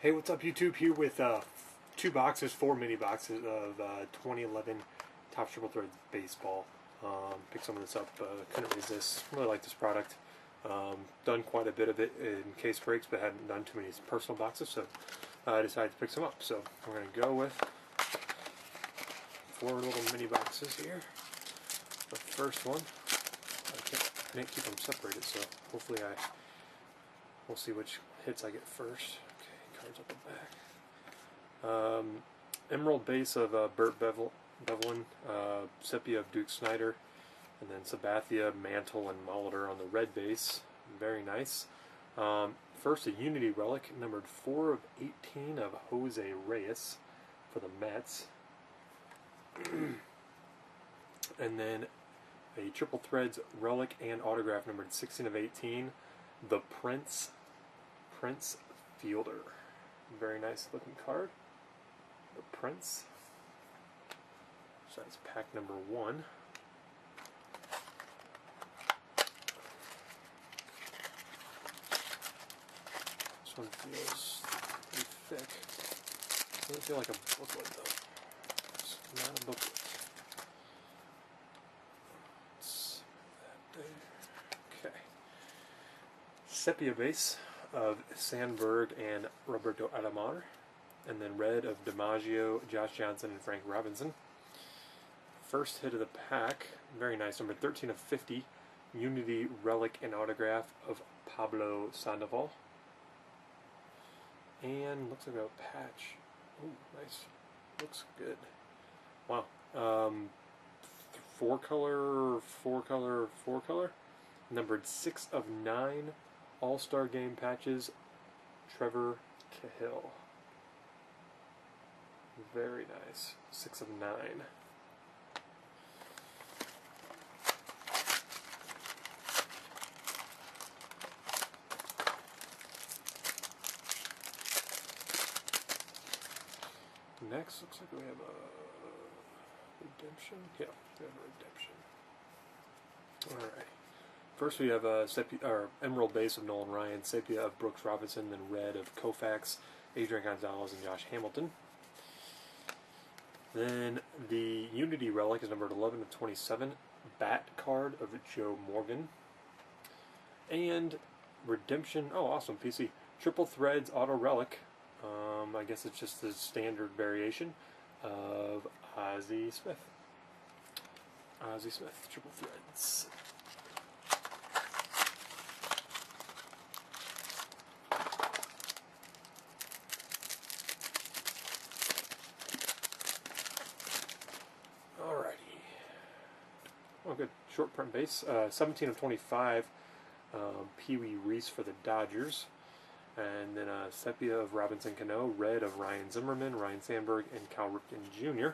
Hey, what's up, YouTube? Here with four mini boxes of 2011 Topps Triple Threads baseball. Picked some of this up. Couldn't resist. Really like this product. Done quite a bit of it in case breaks, but hadn't done too many personal boxes, so I decided to pick some up. So we're going to go with four little mini boxes here. The first one, I can't keep them separated, so hopefully we'll see which hits I get first. Cards up the back. Emerald base of Burt Bevelin, Sepia of Duke Snyder, and then Sabathia, Mantle, and Molitor on the red base. Very nice. First, a Unity relic, numbered 4 of 18 of Jose Reyes for the Mets. And then a Triple Threads relic and autograph, numbered 16 of 18, the Prince Fielder. Very nice looking card. The Prince. So that's pack number 1. This one feels pretty thick. Doesn't feel like a booklet though. It's not a booklet. Let's put that there. Okay. Sepia base of Sandberg and Roberto Alomar, and then red of DiMaggio, Josh Johnson, and Frank Robinson. First hit of the pack, very nice, number 13 of 50, Unity relic and autograph of Pablo Sandoval. And looks like a patch. Ooh, nice. Looks good. Wow. 4-color. Numbered 6 of 9. All-Star Game patches, Trevor Cahill. Very nice. 6 of 9. Next, looks like we have a redemption. Yeah, we have a redemption. Alright. First we have Emerald base of Nolan Ryan, Sepia of Brooks Robinson, then red of Koufax, Adrian Gonzalez, and Josh Hamilton. Then the Unity relic is numbered 11 of 27, Bat card of Joe Morgan. And redemption, oh awesome, PC. Triple Threads auto relic, I guess it's just the standard variation of Ozzie Smith. Ozzie Smith, Triple Threads. Oh, good. Short print base. 17 of 25. Pee Wee Reese for the Dodgers. And then Sepia of Robinson Cano. Red of Ryan Zimmerman, Ryan Sandberg, and Cal Ripken Jr.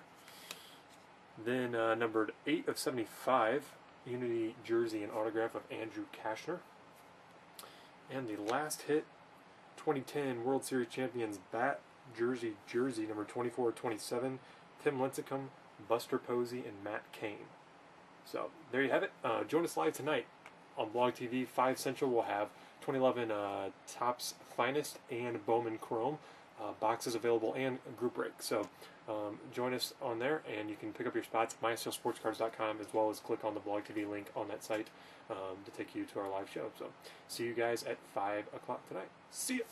Then numbered 8 of 75. Unity jersey and autograph of Andrew Kashner. And the last hit, 2010 World Series Champions Bat jersey number 24 of 27. Tim Lincecum, Buster Posey, and Matt Cain. So, there you have it. Join us live tonight on Blog TV. 5 Central will have 2011 Topps Finest and Bowman Chrome boxes available and group break. So, join us on there, and you can pick up your spots at mysteelsportscards.com, as well as click on the Blog TV link on that site to take you to our live show. So, see you guys at 5 o'clock tonight. See ya!